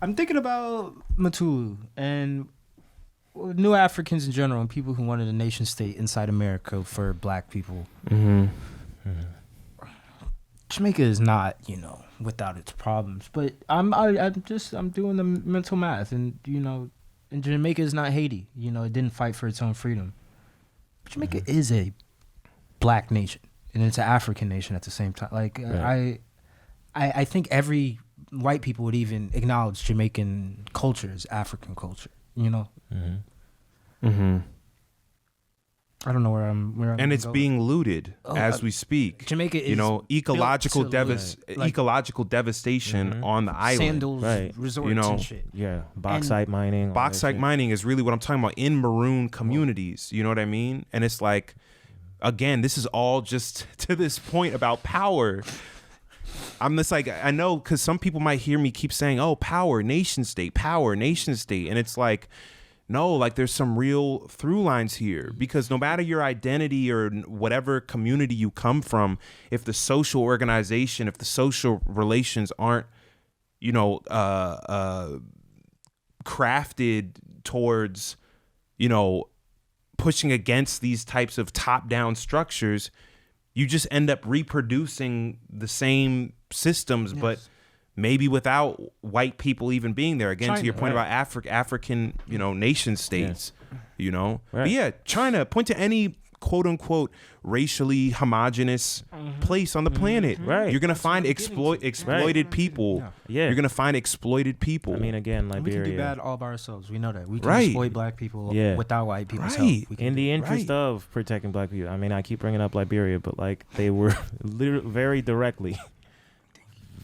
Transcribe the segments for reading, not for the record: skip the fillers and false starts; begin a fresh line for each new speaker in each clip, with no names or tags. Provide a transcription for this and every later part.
I'm thinking about Mutulu and New Africans in general and people who wanted a nation state inside America for black people. Jamaica is not, without its problems, but I'm doing the mental math, and and Jamaica is not Haiti. It didn't fight for its own freedom. But Jamaica is a black nation, and it's an African nation at the same time. Like I think every white people would even acknowledge Jamaican culture as African culture. I don't know where I'm
and it's
going.
being looted as we speak.
Jamaica is
ecological devastation on the island.
Sandals, resorts and shit.
Yeah, bauxite mining.
Bauxite mining is really what I'm talking about in maroon communities. You know what I mean? And it's like, again, this is all just to this point about power. I'm just like, I know, because some people might hear me keep saying, oh, power, nation state. And it's like, no, like there's some real through lines here, because no matter your identity or whatever community you come from, if the social organization, if the social relations aren't, crafted towards, pushing against these types of top-down structures, you just end up reproducing the same systems, but maybe without white people even being there. Again, China, to your point about African, nation states, But yeah, China, point to any quote unquote racially homogenous place on the planet.
Right.
You're going to find exploited people.
Yeah.
You're going to find exploited people.
I mean, again, Liberia.
We can do bad all by ourselves. We know that. We can exploit black people without white people's help.
In the interest of protecting black people. I mean, I keep bringing up Liberia, but they were very directly,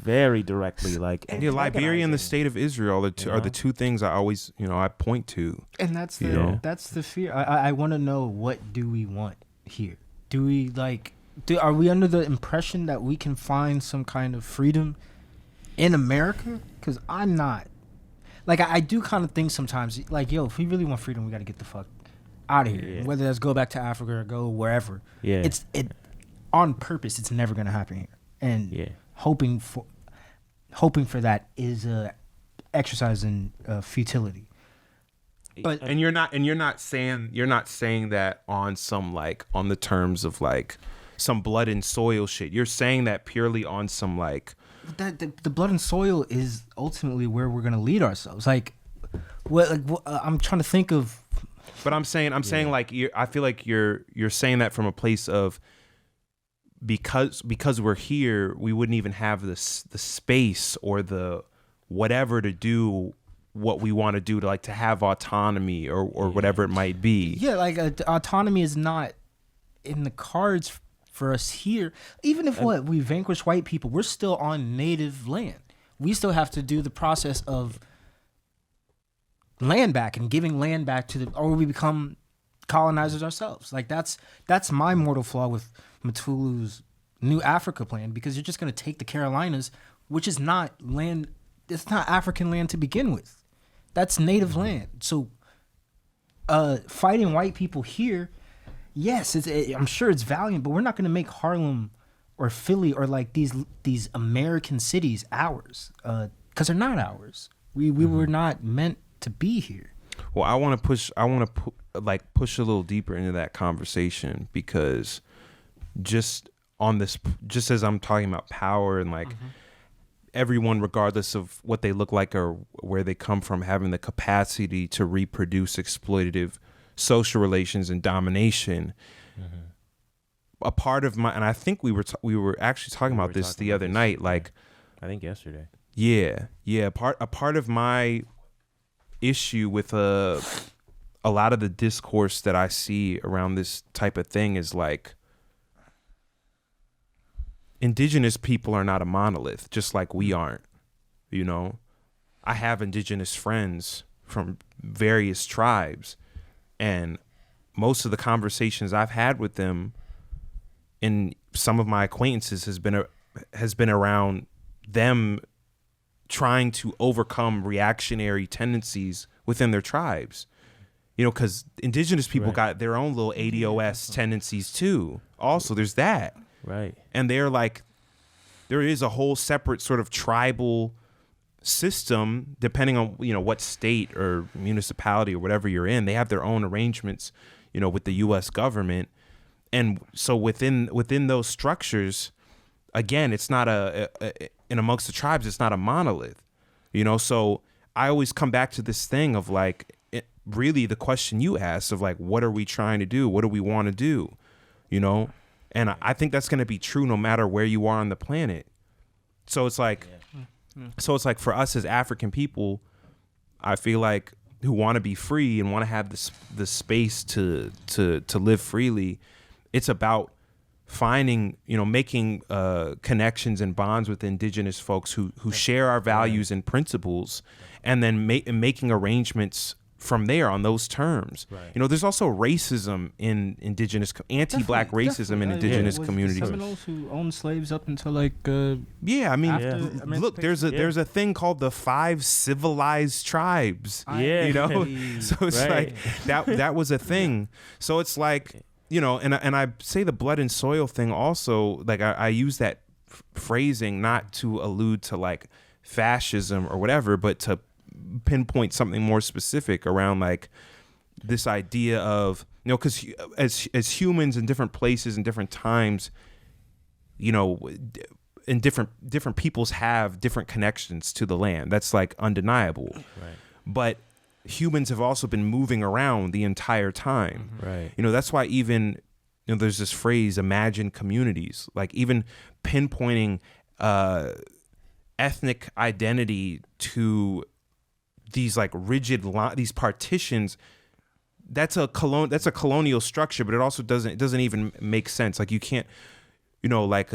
Liberia and the state of Israel are the two things I always, I point to.
And that's the fear. I want to know, what do we want here? Do we are we under the impression that we can find some kind of freedom in America? Because I'm not. I do kind of think sometimes, if we really want freedom, we got to get the fuck out of here. Yeah. Whether that's go back to Africa or go wherever. Yeah. It's on purpose. It's never going to happen here. And hoping for that is a exercise in futility. But
you're not saying that on some on the terms of some blood and soil shit. You're saying that purely on some
that the blood and soil is ultimately where we're gonna lead ourselves. I'm trying to think of.
But I'm saying I feel like you're saying that from a place of. Because we're here, we wouldn't even have the space or the whatever to do what we want to do to have autonomy or whatever it might be.
Yeah, autonomy is not in the cards for us here. Even if we vanquish white people, we're still on native land. We still have to do the process of land back and giving land back or we become colonizers ourselves. That's my mortal flaw with Mutulu's New Africa plan, because you're just going to take the Carolinas, which is not land. It's not African land to begin with. That's native land. So fighting white people here, yes, I'm sure it's valiant, but we're not going to make Harlem or Philly or these American cities ours, because they're not ours. We were not meant to be here.
Well, I want to push a little deeper into that conversation, because just as I'm talking about power and everyone, regardless of what they look like or where they come from, having the capacity to reproduce exploitative social relations and domination. A part of and I think we were actually talking about this the other night, I
think yesterday.
Yeah. A part of my issue with a lot of the discourse that I see around this type of thing is Indigenous people are not a monolith, just like we aren't. I have Indigenous friends from various tribes, and most of the conversations I've had with them in some of my acquaintances has been around them trying to overcome reactionary tendencies within their tribes. Because Indigenous people got their own little ADOS tendencies too. Also, there's that.
Right.
And they're there is a whole separate sort of tribal system, depending on, you know, what state or municipality or whatever you're in, they have their own arrangements, you know, with the U.S. government. And so within those structures, again, it's not and amongst the tribes, it's not a monolith, you know? So I always come back to this thing of like, really the question you asked of like, what are we trying to do? What do we want to do? You know? And I think that's going to be true no matter where you are on the planet. So it's like, for us as African people, I feel like, who want to be free and want to have the space to live freely, it's about finding, you know, making connections and bonds with indigenous folks who share our values and principles, and then making arrangements from there on those terms. Right. You know, there's also racism in anti-black racism in indigenous communities.
The Seminoles who owned slaves up until like
yeah, I mean, look, there's a thing called the 5 civilized tribes. You know, so it's like that was a thing. So it's like, you know, and I say the blood and soil thing also, like I use that phrasing not to allude to like fascism or whatever, but to pinpoint something more specific around like this idea of, you know, because as humans in different places and different times, you know, and different peoples have different connections to the land. That's like undeniable. Right. But humans have also been moving around the entire time.
Right.
You know, that's why even, you know, there's this phrase, imagine communities, like even pinpointing ethnic identity to these like rigid these partitions. That's a colonial structure, but it also doesn't even make sense. Like you can't, you know, like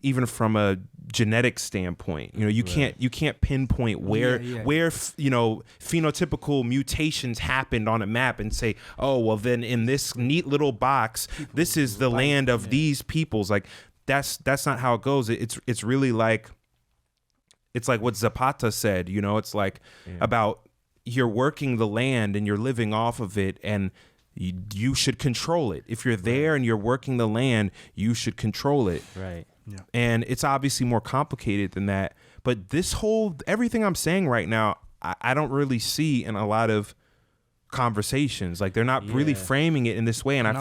even from a genetic standpoint, you know, you can't pinpoint where you know, phenotypical mutations happened on a map and say, oh, well then in this neat little box, this is the land of these peoples. Like that's not how it goes. It's really like, it's like what Zapata said, you know, it's like about you're working the land and you're living off of it, and you should control it. If you're there and you're working the land, you should control it.
Right.
Yeah. And it's obviously more complicated than that. But everything I'm saying right now, I don't really see in a lot of conversations. Like they're not really framing it in this way. And I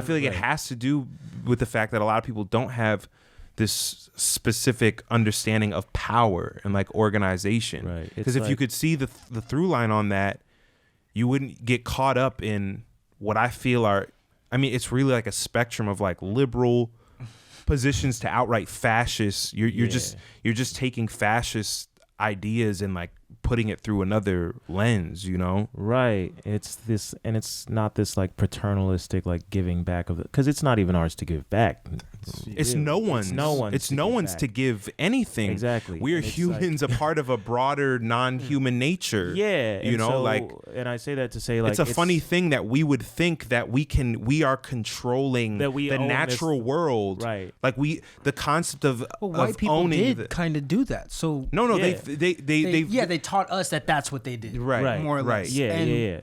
feel like it has to do with the fact that a lot of people don't have this specific understanding of power and like organization. Right. Because if you could see the through line on that, you wouldn't get caught up in what I feel it's really like a spectrum of like liberal positions to outright fascist. You're just taking fascist ideas and like putting it through another lens, you know?
Right. It's this, and it's not this like paternalistic like giving back of it, because it's not even ours to give back.
It's no one's to give anything.
Exactly.
We're humans, like, a part of a broader non-human nature.
Yeah.
You know,
so,
like,
and I say that to say like
it's a funny thing that we would think that we are controlling the natural world.
Right.
Like the concept of
white people did kind of do that. So
they
taught us that that's what they did.
Right.
More or less.
Yeah.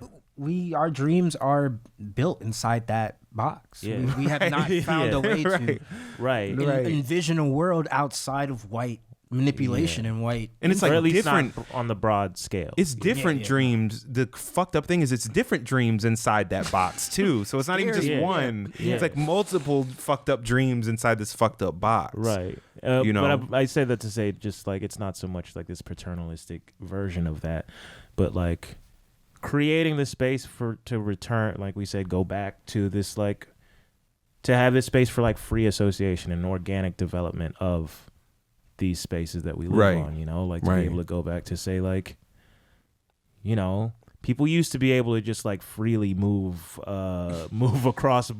Our dreams are built inside that box.
Yeah.
We have not found a way to envision a world outside of white manipulation and white.
And it's like different
on the broad scale.
It's different dreams. The fucked up thing is it's different dreams inside that box too. So it's not even just one.
Yeah.
It's like multiple fucked up dreams inside this fucked up box.
Right.
You know,
but I say that to say just like it's not so much like this paternalistic version of that, but like creating the space to return, like we said, go back to this, like to have this space for like free association and organic development of these spaces that we live on, you know, like to be able to go back to say like, you know, people used to be able to just like freely move across,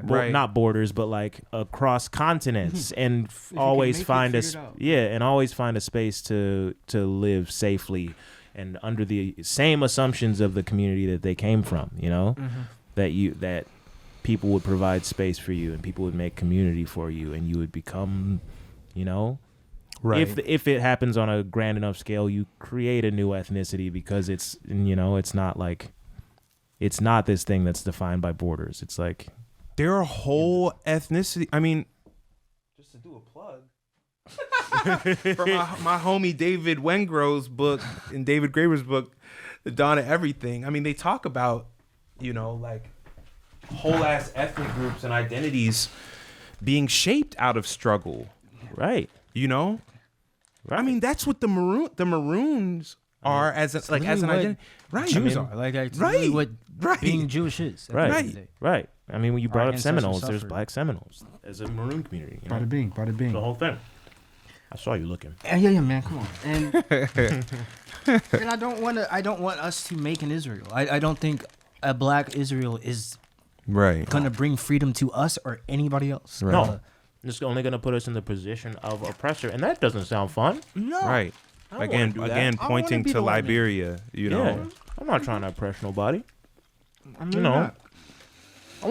not borders, but like across continents and always find always find a space to live safely and under the same assumptions of the community that they came from, you know, that people would provide space for you and people would make community for you and you would become, you know, if it happens on a grand enough scale, you create a new ethnicity because it's, you know, it's not this thing that's defined by borders. It's like
there are whole ethnicity. I mean, just to do a plug, From my homie David Wengrow's book and David Graeber's book, The Dawn of Everything. I mean, they talk about, like whole ass ethnic groups and identities being shaped out of struggle.
Right.
Right. I mean, that's what the Maroons are as an identity. Right.
Jews are. Like, that's really what being Jewish is.
Right.
At the end of the day.
Right. I mean, when you brought
Our
up Seminoles,
ancestors
there's
suffered.
black Seminoles as a Maroon community.
Bada bing, bada bing.
The whole thing. I saw you looking.
Yeah, man, come on. And and I don't want us to make an Israel. I don't think a black Israel is
Right.
gonna bring freedom to us or anybody else.
Right.
No. It's only going to put us in the position of oppressor, and that doesn't sound fun.
No.
Right.
I don't
Again,
wanna do that.
I
pointing
wanna be
to
the white man.
Liberia,
Yeah. I'm not trying to oppress nobody.
I'm
You
really
know.
not.
I'm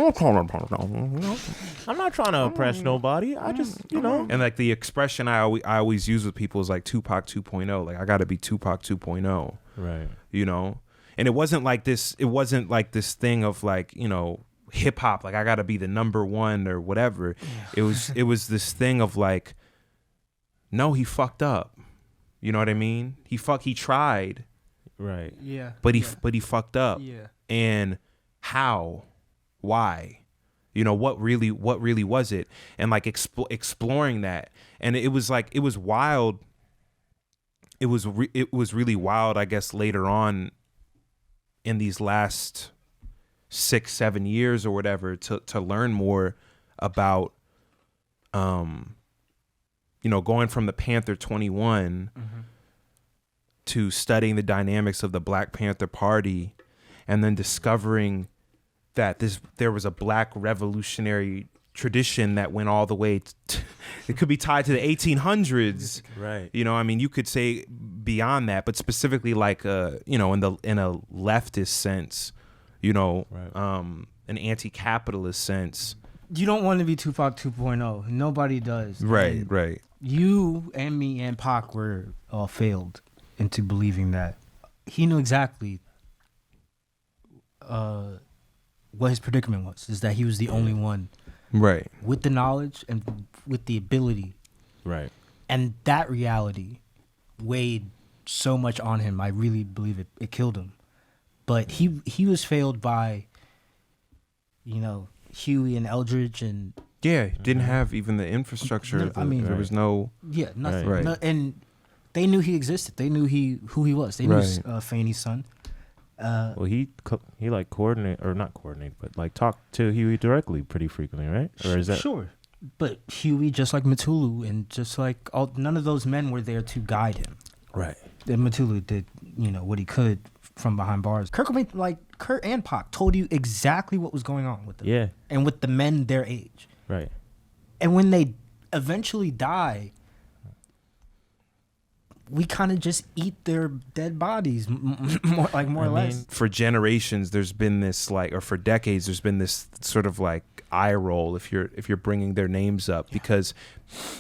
not trying to oppress nobody. I just,
And like the expression I always use with people is like Tupac 2.0. Like I got to be Tupac 2.0.
Right.
And it wasn't like this. It wasn't like this thing of like hip hop. Like I got to be the number one or whatever. It was this thing of like, no, he fucked up. You know what I mean? He tried,
Right.
Yeah.
but he fucked up.
Yeah.
And how, why, what really was it? And like exploring that. And it was wild. It was really wild, I guess, later on in these last 6-7 years or whatever to learn more about, going from the Panther 21 to studying the dynamics of the Black Panther Party, and then discovering that there was a black revolutionary tradition that went all the way it could be tied to the 1800s.
Right.
I mean, you could say beyond that, but specifically like in a leftist sense, an anti-capitalist sense.
You don't want to be Tupac 2.0. Nobody does.
Right,
And
right.
You and me and Pac were all failed into believing that. He knew exactly what his predicament was, is that he was the only one
Right.
with the knowledge and with the ability.
Right.
And that reality weighed so much on him. I really believe it killed him. But he was failed by, Huey and Eldridge and
Yeah, didn't have even the infrastructure.
No, I mean-
there was no.
yeah, nothing.
Right.
No, and they knew he existed. They knew who he was. They knew
Right.
Fanny's son.
Well, he like not coordinate, but like talked to Huey directly pretty frequently, right? Or is that
Sure. But Huey, just like Mutulu, and just like none of those men were there to guide him.
right?
And Mutulu did, what he could from behind bars. Kurt and Pac told you exactly what was going on with them.
Yeah.
And with the men their age.
Right.
And when they eventually die, we kind of just eat their dead bodies, more or less.
For generations, there's been this or for decades, there's been this sort of like eye roll if you're bringing their names up, because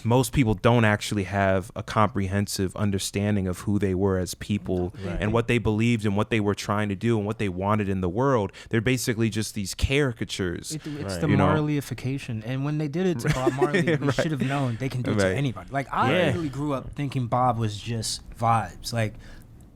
most people don't actually have a comprehensive understanding of who they were as people and what they believed and what they were trying to do and what they wanted in the world. They're basically just these caricatures.
It's the Marleyification. And when they did it to Bob Marley, we should have known they can do it to anybody. Like, I really grew up thinking Bob was just vibes. Like,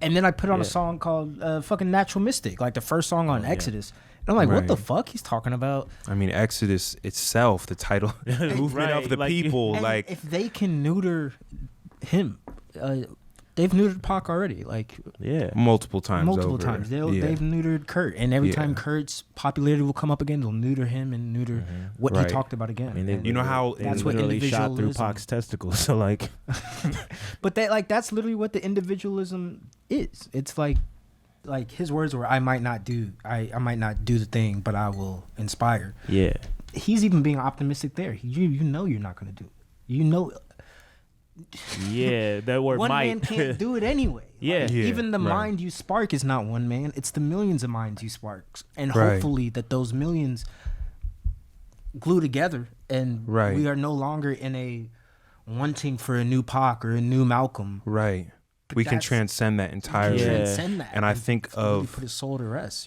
and then I put on a song called fucking Natural Mystic, like the first song on Exodus. And I'm like, what the fuck he's talking about?
I mean, Exodus itself, the title, movement of the people.
And
like,
if they can neuter him, they've neutered Pac already. Like,
multiple times.
They've neutered Kurt, and every time Kurt's popularity will come up again, they'll neuter him and neuter what he talked about again.
I mean,
you know how
that's what
literally shot through
individualism.
Pac's testicles. So like,
But that's literally what the individualism is. It's like his words were, I might not do the thing, but I will inspire.
yeah,
He's even being optimistic there. You know you're not going to do it.
yeah, that word
One
might.
man can't do it anyway.
Yeah.
Even the mind you spark is not one man. It's the millions of minds you spark. And hopefully that those millions glue together and we are no longer in a wanting for a new Pac or a new Malcolm.
Right. We can transcend that entirely.
Yeah.
Transcend that.
And I think
really
of
put his soul to rest.